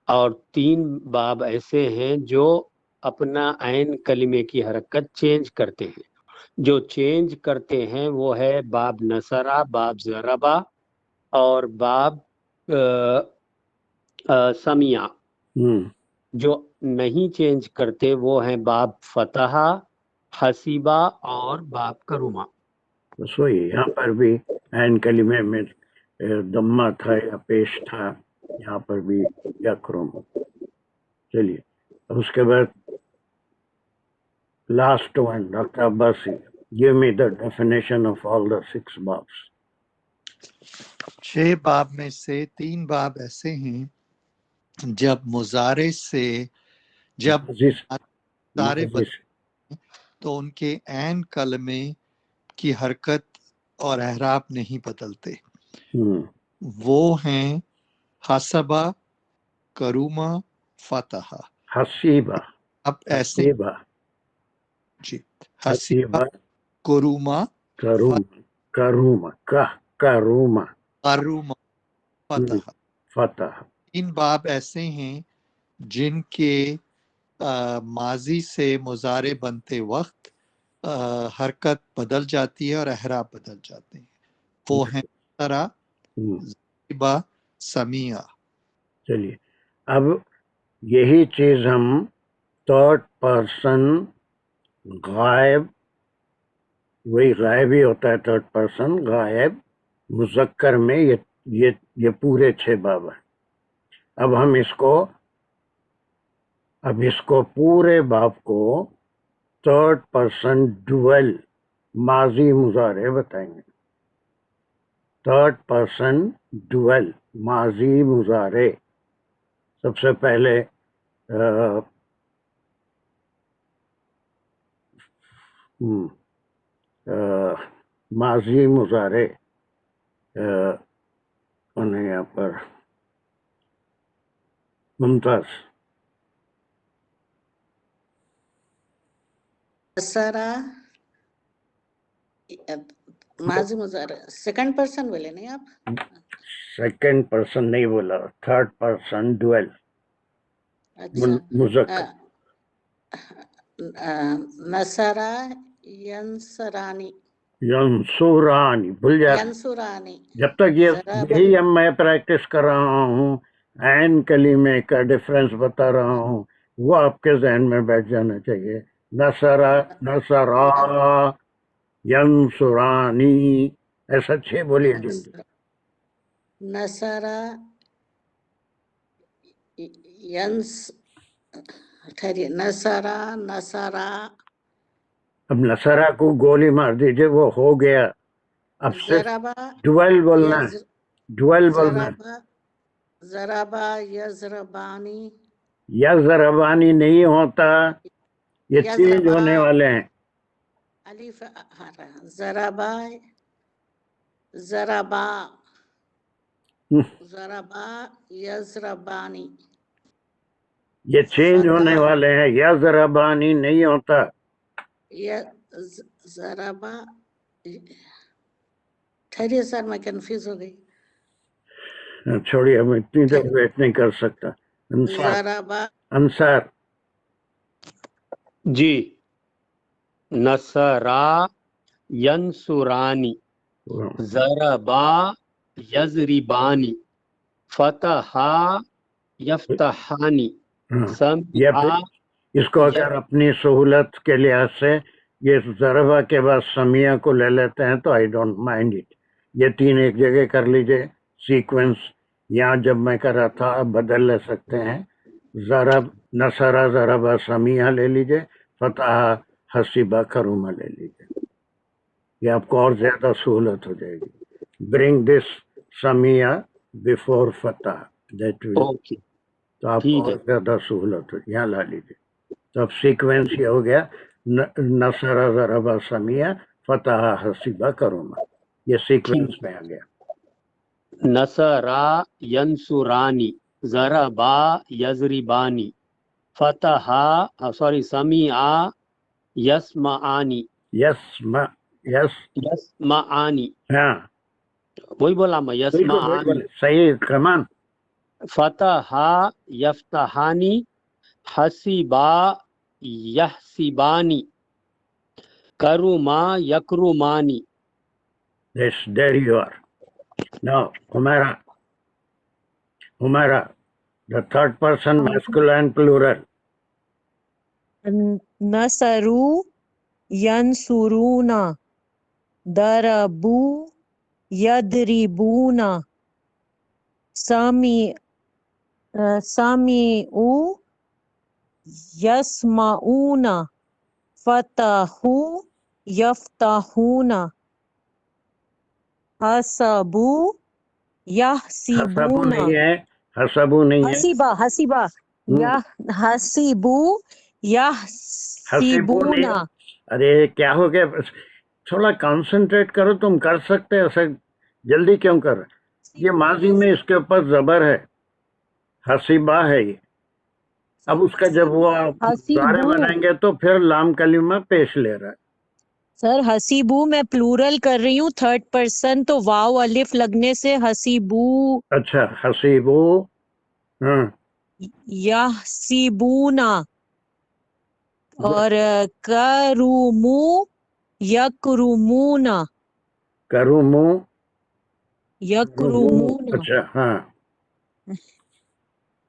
और 3 बाब ऐसे हैं जो अपना ऐन कलीमे की हरकत चेंज करते हैं जो चेंज करते हैं वो है बाब नसरा बाब ज़रबा और बाब समिया जो नहीं चेंज करते वो हैं बाब फतह हसीबा और बाब करुमा बस वही यहाँ पर भी ऐन कलीमे में दम्मा था या पेश था यहाँ पर भी यकरुम चलिए उसके बाद last one doctor Abbasi give me the definition of all the 6 barbs 6 बाब में से 3 बाब ऐसे हैं जब मुजारे से जब मुजारे तो उनके ऐन कलमे की हरकत और एहराब नहीं बदलते वो हैं हसबा करुमा फतह हसीबा अब ऐसे जी हसीबा करुमा करुमा फतह फतह 3 बाब ऐसे हैं जिनके माजी से मुजारे बनते वक्त हरकत बदल जाती है और एहराब बदल जाते हैं वो हैं तरा ज़िबा समिया चलिए अब यही चीज हम 3rd पर्सन गायब वही गायब ही होता है 3rd पर्सन गायब मुज़क्कर में ये पूरे 6 बाब हैं अब हम इसको अब इसको पूरे बाब को थर्ड पर्सन डुअल माजी मुजारे बताएंगे. थर्ड पर्सन डुअल माजी मुजारे. सबसे पहले माजी मुजारे उन्हें यहाँ पर मुमताज. नसरा माजी मुजारे सेकंड पर्सन बोले नहीं आप? सेकंड पर्सन नहीं बोला, थर्ड पर्सन डुअल अच्छा मुज़क्कर. नसरा यंसरानी यंसुरानी भूल जा. यंसुरानी. जब तक ये जरा यही अब मैं प्रैक्टिस कर रहा हूँ, ऐन कलीमे का डिफरेंस बता रहा हूँ, वो आपके जहन में बैठ जाना चाहिए. नसरा नसरा यंसुरानी, ऐसा 6 बोलिए जल्दी. नसरा यंस ठहरिए नसरा नसरा. अब नसरा को गोली मार दीजिए, वो हो गया. अब सिर्फ जराबा डुअल बोलना है, डुअल बोलना है. जराबा जराबा यजरबानी. यज़रबानी नहीं होता, ये चेंज यजरबा होने वाले हैं. अलिफ जराबा जराबा जराबा यजरबानी. ये चेंज होने फतह वाले हैं. यज़रबानी नहीं होता. जराबा. ठहरिए सर, मैं कंफ्यूज हो गई. छोड़िए, मैं इतनी देर वेट नहीं कर सकता. अंसार जराबा अंसार जी. नसरा यंसुरानी, ज़रबा यज़रिबानी, फतहा यफ्तहानी, हाँ, ये समिआ इसको अगर अपनी सहूलत के लिहाज से ये ज़रबा के बाद समिया को ले लेते हैं तो आई डोंट माइंड इट. ये 3 एक जगह कर लीजिए सीक्वेंस. यहाँ जब मैं कर रहा था बदल ले सकते हैं. ज़रब नसरा ज़रबा समिया ले लीजिए, फतह हसीबा करुमा ले लीजिए. ये आपको और ज्यादा सहूलत हो जाएगी. ब्रिंग दिस समिया बिफोर फतह, दैट विल. ओके, तो आपको ठीक है. और ज्यादा सहूलत हो. यहाँ ला लीजिए. तो अब सीक्वेंस ये हो गया, नसरा ज़रबा समिया फतह हसीबा करुमा. ये सीक्वेंस में आ गया. नसरा यंसुरानी, ज़रबा यज़रिबानी, फतहा सॉरी समिआ यस्माआनी. यस्माआनी, हाँ, वही बोला मैं, यस्माआनी. सही. कमान. Fataha यफ्तहानी, Haseeba यहसीबानी, करुमा यकरुमानी. Yes, there you are. Now, Humaira, the third person masculine plural. नसरू यंसुरूना, दरबू यदरिबूना, समीउ यस्माऊना, फतहू यफ्तहूना, हसबू हसबू यहसिबूना. नहीं है, हसबू नहीं है. हसीबा हसीबा या हसीबू हसीबू नहीं. यहसिबूना. अरे क्या हो गया, थोड़ा कंसंट्रेट करो. तुम कर सकते हो, ऐसे जल्दी क्यों कर रहे? ये माजी में इसके ऊपर जबर है, हसीबा है ये. अब उसका जब वो आप सारे बनाएंगे तो फिर लाम कलीमा पेश ले रहा है. सर हसीबू मैं प्लूरल कर रही हूँ, थर्ड पर्सन, तो वाव अलिफ लगने से हसीबू. अच्छा, हसीबू. हाँ, यहसीबूना. और करूमू यकरुमूना. करूमू यकरुमूना. अच्छा, हाँ,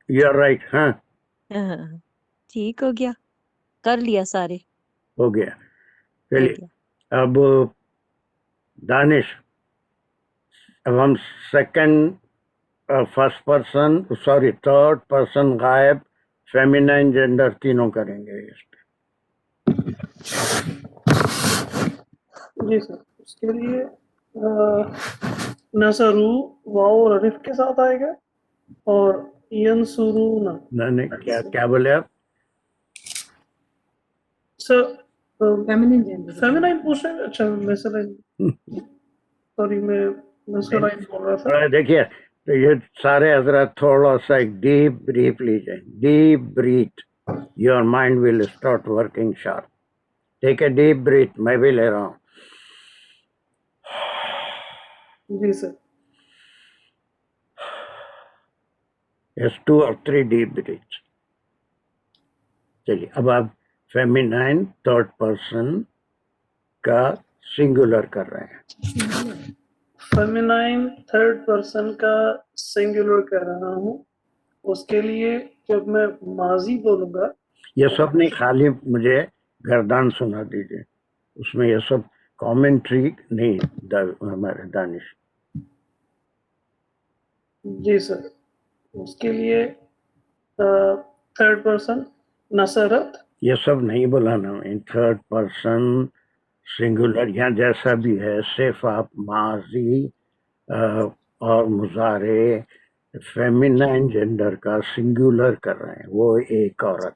यू आर राइट. हाँ, ठीक हो गया, कर लिया सारे. हो गया. हो चलिए गया. अब दानिश, अब हम second first person sorry third person गायब फेमिनाइन जेंडर तीनों करेंगे इस पे। जी सर, उसके लिए नसरू वाव और अलिफ के साथ आएगा और यंसुरूना। नहीं क्या क्या बोले आप? सर फेमिनिन जेंडर फेमिनाइन पूछ रहे हैं? अच्छा मैस्कुलाइन, सॉरी मैं मैस्कुलाइन बोल रहा था। थोड़ा देखिए, तो ये सारे हजरत थोड़ा सा एक डीप ब्रीथ लीजिए, deep breath, your mind will start working sharp. Take a deep breath, मैं भी ले रहा हूँ। जी sir. Yes, 2 or 3 deep breaths. चलिए, अब आप फेमिनाइन थर्ड पर्सन का सिंगुलर कर रहे हैं। फेमिनाइन थर्ड पर्सन का सिंगुलर कर रहा हूँ। उसके लिए जब मैं माजी बोलूंगा, ये सब नहीं, खाली मुझे गर्दान सुना दीजिए, उसमें ये सब कमेंट्री नहीं हमारे दानिश। जी सर, उसके लिए थर्ड पर्सन नसरत, ये सब नहीं बोलाना, इन थर्ड पर्सन सिंगुलर यहाँ जैसा भी है, सिर्फ आप माजी और मुजारे फेमिनाइन जेंडर का सिंगुलर कर रहे हैं, वो एक औरत।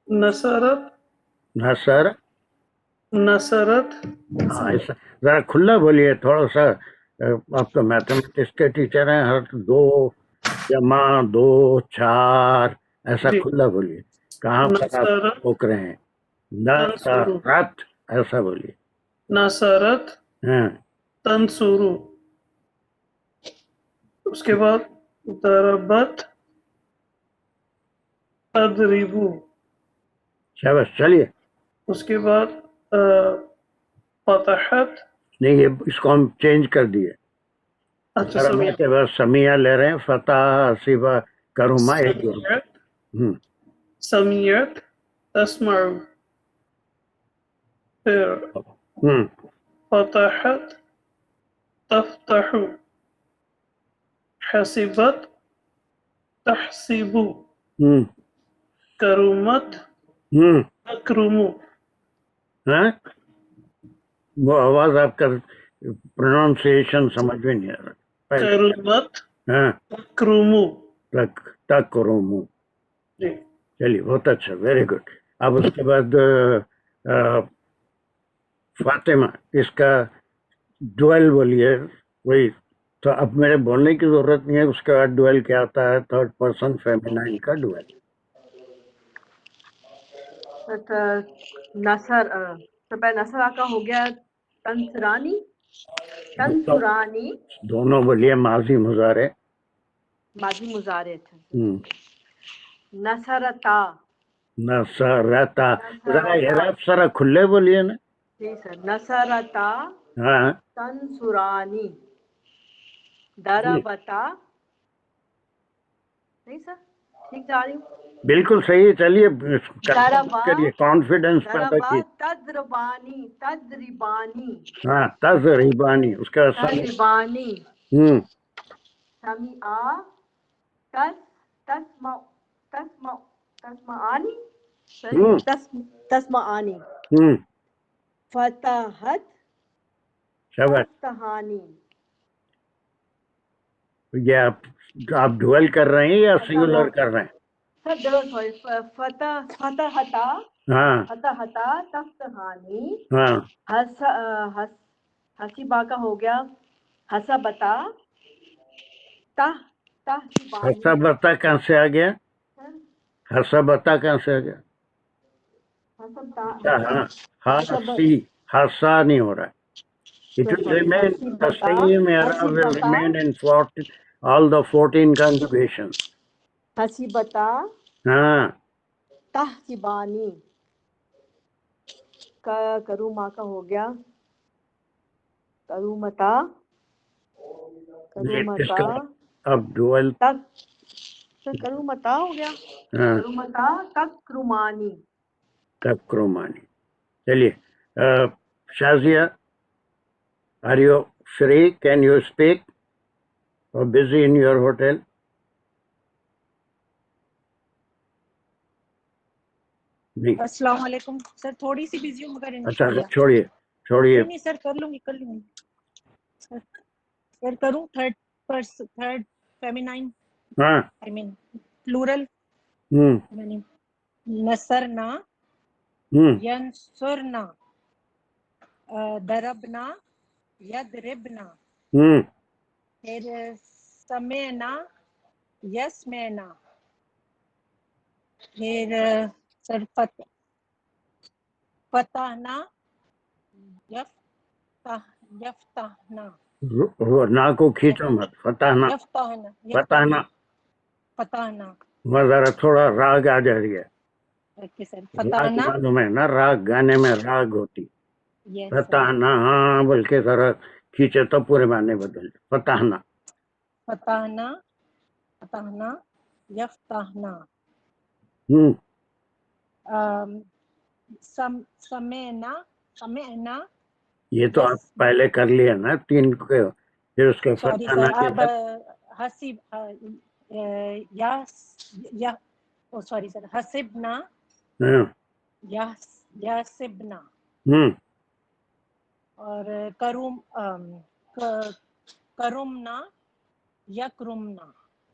नसरत, नसर, नसरत, हाँ ऐसा जरा खुला बोलिए थोड़ा सा। आप तो मैथमेटिक्स के टीचर हैं, हर 2 जमा 2 4 ऐसा जी। खुला बोलिए। कहाँ पर आप नसरत, रोक रहे हैं? तंसुरू, नसरत ऐसा बोलिए। नसरत हाँ, तंसुरू। उसके बाद दरबत तदरिबू। शाबाश, चलिए। उसके बाद फतहत। नहीं, ये इसको हम चेंज कर दिए। अच्छा जरा के बाद समिया ले रहे हैं, फतह सिवा करुमा एक ग्रुप। समियत तस्मउ। फिर फतहत तफ्तहु। हसिबत तहसिबु। करुमत तकरुमु। हाँ, वो आवाज आपका प्रोनाउंसिएशन समझ में नहीं आ रहा। करुमत हाँ, तकरुमु। तकरुमु। जी। चलिए, बहुत अच्छा, वेरी गुड। अब उसके बाद फातिमा, इसका डुअल बोलिए। वही तो, अब मेरे बोलने की जरूरत नहीं है। उसके बाद डुअल क्या आता है? थर्ड पर्सन फेमिनाइन का डुअल। नसर नसरा का हो गया तंसरानी, तंसुरानी। दोनों बोलिए, माजी मुजारे। माजी मुजारे। नसरता, नसरता, जरा एराब सारा खुले बोलिए ना। जी सर। नसरता हाँ, तंसुरानी, दरबता। नहीं सर, ठीक जा रही हूँ? बिल्कुल सही। चलिए, दरबा करिए, कॉन्फिडेंस पैदा दरबा कीजिए। तदरबानी, तदरिबानी। हाँ, तजरिबानी, उसका तजरिबानी। समिआ तस्मा तस्माआनी, तस्माआनी। फतहत तफ्तहानी। ये आप डुअल कर रहे हैं या सिंगुलर कर रहे हैं? Sir double, sorry. फतहता, हाँ, फतहता तफ्तहानी। हाँ, हसीबा का हो गया हसबता, तहसीबानी। हसबता कहाँ से आ गया? हसबता कहाँ से आ गया? हाँ, हसा नहीं हो रहा है। It will remain the same era will remain in all the 14 conjugations. हसीबता हाँ, तहसीबानी। करूमा का हो गया करूमता, करूमता। अब डुअल करूमता हो गया। करूमता तकरुमानी, तकरुमानी। चलिए, Shazia, are you free? Can you speak? Or busy in your hotel? नहीं, السلام علیکم سر، تھوڑی سی بزی ہوں مگر अच्छा انشاءاللہ छोड़िए छोड़िए نہیں سر، کر لوں گی سر کروں تھرڈ فیمینائن हाँ آئی مین پلورل یعنی نصرنا ینصرنا ضربنا یضربنا پھر سمعنا یسمعنا پھر سر فتحنا یفتحنا वो ना को खींचो मत, फताना फताना فتحنا वहाँ जरा थोड़ा राग आ जा रही है। اوکے سر राग فتحنا मालूम है ना, राग गाने में राग होती, یس سر फताना हाँ बोल के जरा खींचे तो पूरे माने बदल, फताना فتحنا یفتحنا سمعنا ये तो आप पहले कर लिया ना 3 को, फिर उसके سوری फताना سر के اب बाद حسب سوری سر حسبنا یحسبنا اور کرمنا یکرمنا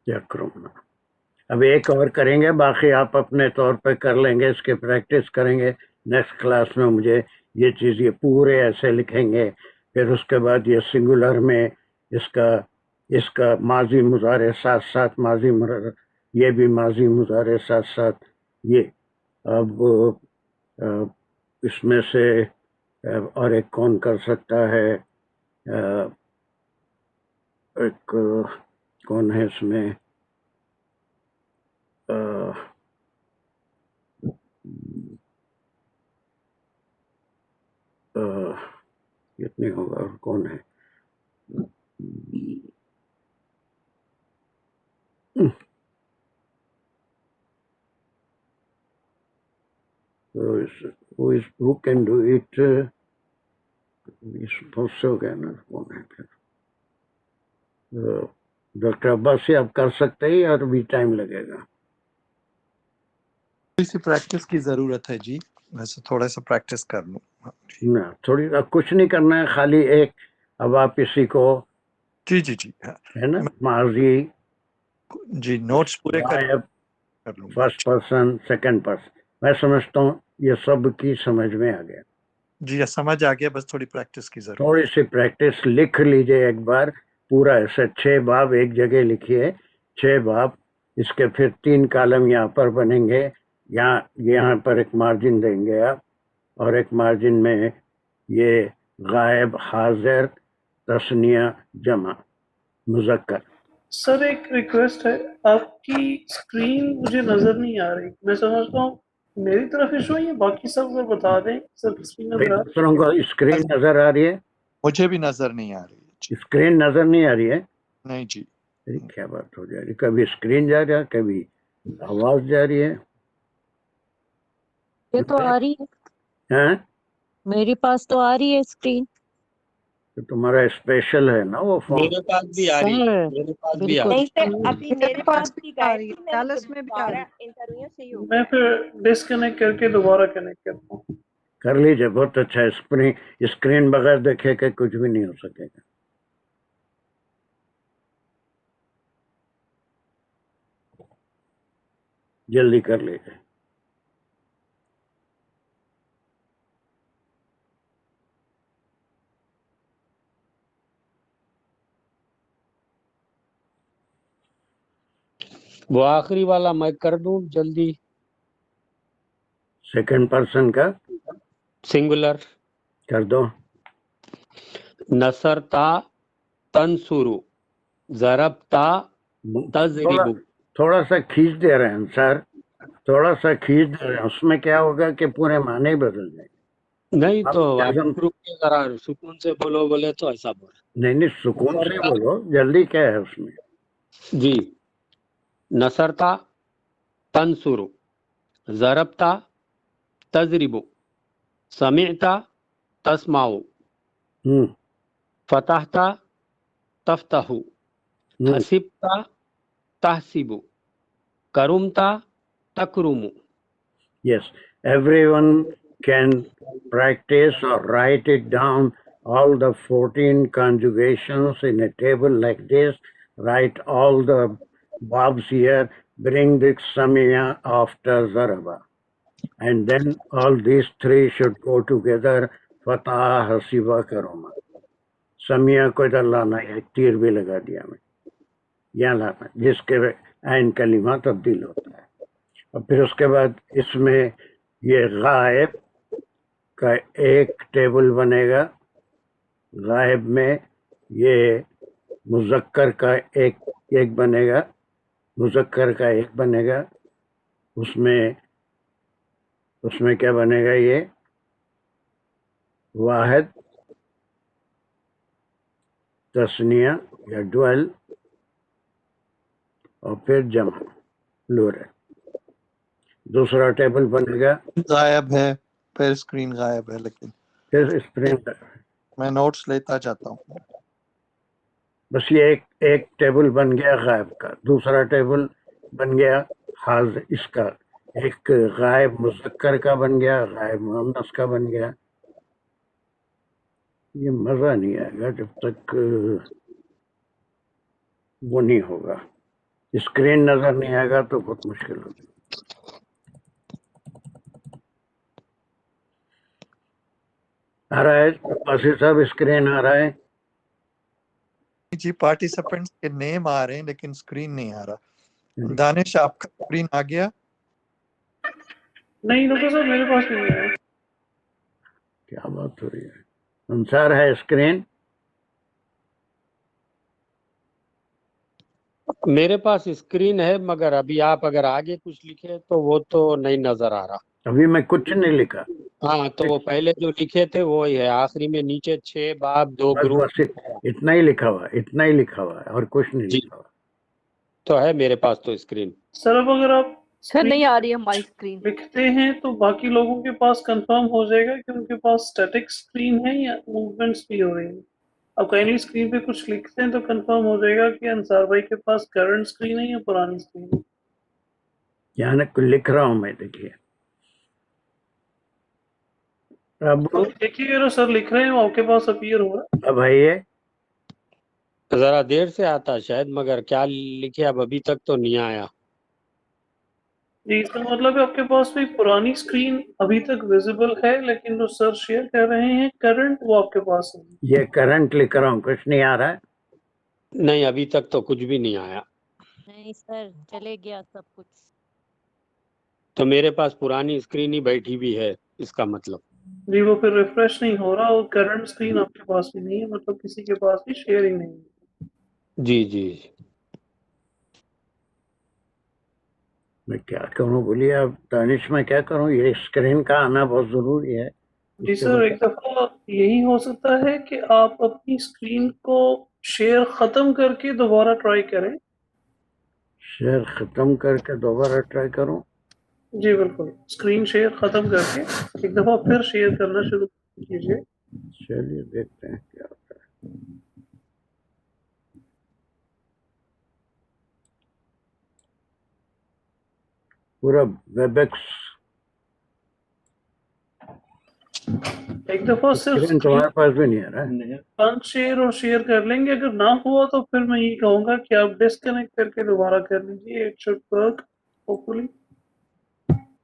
यक्रमना। अब एक और करेंगे, बाकी आप अपने तौर पे कर लेंगे, इसके प्रैक्टिस करेंगे। नेक्स्ट क्लास में मुझे ये चीज़ ये पूरे ऐसे लिखेंगे, फिर उसके बाद ये सिंगुलर में इसका माजी मुजारे साथ साथ माजी मुजारे, ये भी माजी मुजारे साथ साथ ये। अब इसमें से और एक कौन कर सकता है, एक कौन है इसमें, कितनी होगा और कौन है, who can do it, बहुत से हो गया ना, कौन है फिर, डॉक्टर अब्बास से आप कर सकते हैं और भी टाइम लगेगा? थोड़ी सी प्रैक्टिस की जरूरत है जी, वैसे थोड़ा सा प्रैक्टिस कर लूँ। ना थोड़ी, कुछ नहीं करना है, खाली एक, अब आप इसी को जी जी जी हाँ, है ना, माजी जी नोट्स पूरे कर लूँगा। फर्स्ट पर्सन सेकंड पर्सन, मैं समझता हूँ ये सब की समझ में आ गया। जी ये समझ आ गया, बस थोड़ी प्रैक्टिस की जरूरत। थोड़ी सी प्रैक्टिस, लिख लीजिए एक बार पूरा ऐसे 6 बाब एक जगह लिखिए, 6 बाब, इसके फिर 3 कॉलम यहाँ पर बनेंगे, यहाँ पर एक मार्जिन देंगे आप, और एक मार्जिन में ये गायब, हाजिर, तस्निया, जमा, मुजक्कर। सर एक रिक्वेस्ट है, आपकी स्क्रीन मुझे नजर नहीं आ रही, मैं समझता हूँ मेरी तरफ इशू है, ये बाकी सब अगर बता दें सर स्क्रीन नजर आ रही दूसरों को स्क्रीन नजर आ रही है? मुझे भी नजर नहीं आ रही है। स्क्रीन नजर नहीं आ रही है? नहीं जी। अरे क्या बात हो जा रही, कभी स्क्रीन जा रहा है, कभी आवाज जा रही है। ये तो आ रही है, हैं? मेरे पास तो आ रही है स्क्रीन। तो तुम्हारा स्पेशल है ना वो फोन? मेरे पास भी आ रही है, सर मेरे पास भी आ बिल्कुल रही नहीं सर, अभी मेरे पास भी आ गायब रही है, थी, मैंने पैलेस में भी आ रही दोबारा है। इंटरव्यू से ही है। हो मैं फिर डिस्कनेक्ट करके दोबारा कनेक्ट करता हूँ। कर लीजिए, बहुत अच्छा है। स्क्रीन बगैर देखे के कुछ भी नहीं हो सकेगा। जल्दी कर लीजिए। वो आखिरी वाला मैं कर दूं जल्दी, सेकंड पर्सन का सिंगुलर कर दो। नसरता तंसुरु, ज़रबता तज़रिबु। थोड़ा सा खींच दे रहे हैं सर, थोड़ा सा खींच दे रहे हैं, उसमें क्या होगा कि पूरे माने बदल जाएंगे। नहीं तो आप आजम रुक के जरा सुकून से बोलो, बोले तो ऐसा बोल। नहीं सुकून से बोलो, जल्दी क्या है उसमें? जी, नसरता तंसुरु, ज़रबता तज़रिबु, समिअता तस्माउ, फतहता तफ्तहु, हसिबता तहसिबु, करुमता तकरुमु। Yes, everyone can practice or write it down, all the 14 conjugations in a table like this, write all the verbs here, bring the samya after zaraba, and then all these three should go together, fatah hasiba karoma. samya को इधर लाना है, तीर भी लगा दिया मैं, यहाँ लाना, जिसके आइन कलिमा तब्दील होता है। और फिर उसके बाद इसमें ये गायब का एक टेबल बनेगा, गायब में ये मुज़क्कर का एक बनेगा, मुज़क्कर का एक बनेगा, उसमें क्या बनेगा, ये वाहिद, तस्निया या डुअल, और फिर जमा, प्लूरल। दूसरा टेबल बनेगा, गायब है, फिर स्क्रीन गायब है, लेकिन फिर स्प्रिंग, मैं नोट्स लेता जाता हूँ। बस ये एक टेबल बन गया गायब का, दूसरा टेबल बन गया हाज इसका, एक गायब मुज़क्कर का बन गया, गायब मुअन्नस का बन गया। ये मज़ा नहीं आएगा जब तक वो नहीं होगा, स्क्रीन नज़र नहीं आएगा तो बहुत मुश्किल होगी। आ रहा है पासी साहब, स्क्रीन आ रहा है? जी, पार्टिसिपेंट्स के नेम आ रहे हैं लेकिन स्क्रीन नहीं आ रहा। दानिश, आपका स्क्रीन आ गया? नहीं डॉक्टर साहब, मेरे पास नहीं है। क्या बात हो रही है? अंसार है स्क्रीन? मेरे पास स्क्रीन है, मगर अभी आप अगर आगे कुछ लिखे तो वो तो नहीं नजर आ रहा। अभी मैं कुछ नहीं लिखा। हाँ, तो वो पहले जो लिखे थे वो ही है, आखिरी में नीचे 6 बाब 2 बस ग्रुप। बस इतना ही लिखा हुआ है, इतना ही लिखा हुआ है, और कुछ नहीं जी, लिखा हुआ। तो है मेरे पास तो स्क्रीन। सर अब अगर आप सर नहीं आ रही है हमारी स्क्रीन। लिखते हैं तो बाकी लोगों के पास कंफर्म हो जाएगा कि उनके पास स्टैटिक स्क्रीन है या मूवमेंट्स भी हो रही है। अब कहीं स्क्रीन पे कुछ लिखते हैं तो कंफर्म हो जाएगा कि अंसार भाई के पास करंट स्क्रीन है या पुरानी स्क्रीन है। यहाँ लिख रहा हूँ मैं, देखिए अब तो देखिए सर लिख रहे हैं, वो आपके पास अपीयर हो रहा है। अब आइए, जरा देर से आता शायद, मगर क्या लिखे अब अभी तक तो नहीं आया। जी, इसका मतलब है आपके पास भी पुरानी स्क्रीन अभी तक विजिबल है, लेकिन जो सर शेयर कर रहे हैं करंट, वो आपके पास है। ये करंट लिख रहा हूँ, कुछ नहीं आ रहा है। नहीं, अभी तक तो कुछ भी नहीं आया। नहीं सर, चले गया सब कुछ। तो मेरे पास पुरानी स्क्रीन ही बैठी भी है, इसका मतलब। जी, वो फिर रिफ्रेश नहीं हो रहा, और करंट स्क्रीन आपके पास भी नहीं है, मतलब किसी के पास भी शेयरिंग नहीं है। जी जी। मैं क्या करूँ बोलिए आप दानिश, मैं क्या करूँ? ये स्क्रीन का आना बहुत जरूरी है। जी सर, एक दफा यही हो सकता है कि आप अपनी स्क्रीन को शेयर खत्म करके दोबारा ट्राई करें। शेयर खत्म करके दोबारा ट्राई करूँ? जी बिल्कुल, स्क्रीन शेयर खत्म करके एक दफा फिर शेयर करना शुरू कीजिए। चलिए देखते हैं क्या होता है। पूरा वेबएक्स एक दफा सिर्फ स्क्रीन तुम्हारे पास भी नहीं आ रहा है। अनशेयर और शेयर कर लेंगे, अगर ना हुआ तो फिर मैं ये कहूंगा कि आप डिस्कनेक्ट करके दोबारा कर लीजिए, इट शुड वर्क होपफुली।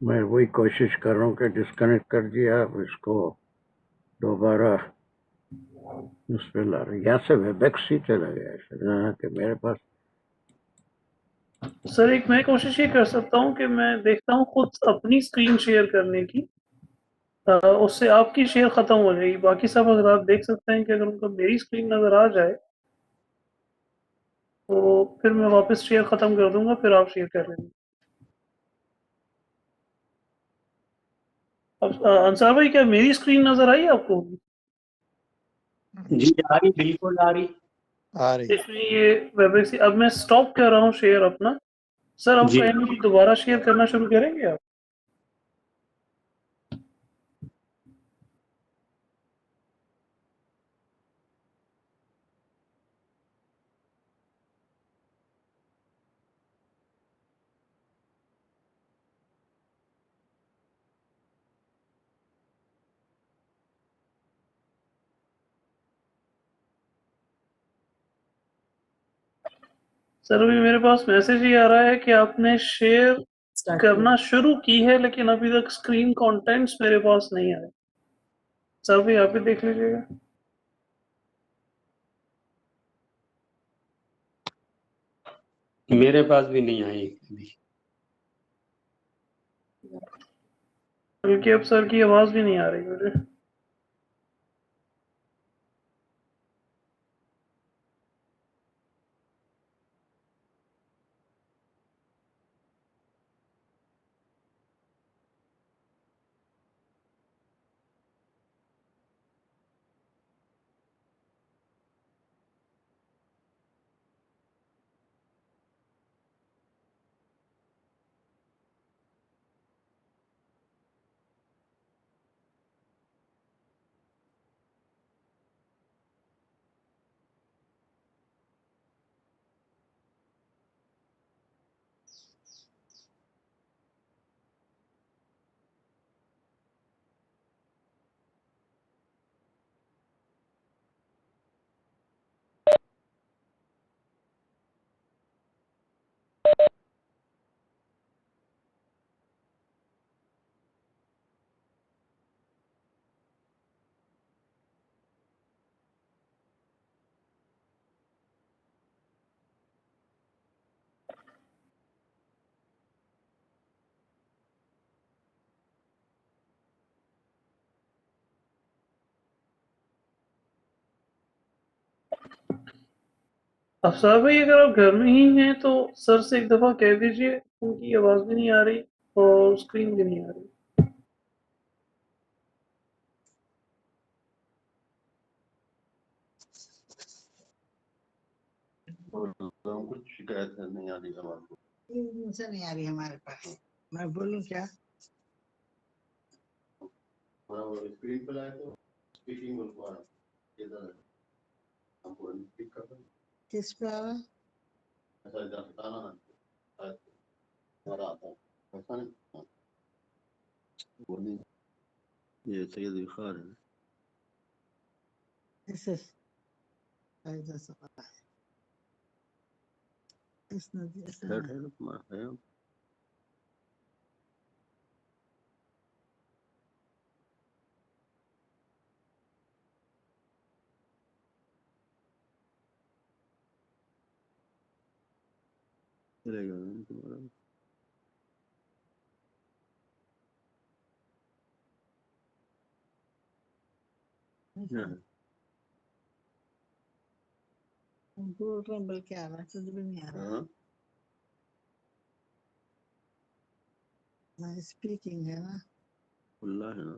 मैं वही कोशिश कर रहा हूँ कि डिस्कनेक्ट कर दिया, अब इसको दोबारा उस पर ला रहा, यहाँ से वेबएक्स ही चला गया कि मेरे पास। सर एक मैं कोशिश ये कर सकता हूँ कि मैं देखता हूँ खुद अपनी स्क्रीन शेयर करने की, उससे आपकी शेयर खत्म हो जाएगी। बाकी सब अगर आप देख सकते हैं कि अगर उनको मेरी स्क्रीन नजर आ जाए तो फिर मैं वापस शेयर खत्म कर दूंगा, फिर आप शेयर कर लेंगे। अब अंसार भाई, क्या मेरी स्क्रीन नजर आई आपको? जी आ रही, बिल्कुल आ रही। आ रही। इसमें ये वेबएक्स, अब मैं स्टॉप कर रहा हूँ शेयर अपना। सर अब जी कहेंगे दोबारा शेयर करना शुरू करेंगे आप? سر ابھی میرے پاس میسج ہی آ رہا ہے کہ آپ نے شیئر کرنا شروع کی ہے لیکن ابھی تک اسکرین کانٹینٹس میرے پاس نہیں آئے. سر بھی آپ ہی دیکھ لیجیے گا. میرے پاس بھی نہیں آئی ابھی. بلکہ اب سر کی آواز بھی نہیں آ رہی مجھے. افسر بھائی اگر آپ گھر میں ہی ہیں تو سر سے ایک دفعہ کہہ دیجئے. ان کی آواز بھی نہیں آ رہی اور اسکرین بھی نہیں آ رہی. کچھ شکایت نہیں آ رہی ہمارے کو. سے نہیں آ رہی ہمارے پاس. میں بولوں کیا اسکرین پہ لائے تو اسپیکنگ کو کس پہ آ رہا ایسا بتانا ہمارا آتا ایسا نہیں. وہ نہیں یہ سید وقار ہے. تمہارا چلے گا تمہارا بول رہا ہوں بلکہ آ رہا ہے کچھ بھی نہیں آ رہا. اسپیکنگ ہے نا اللہ ہے نا.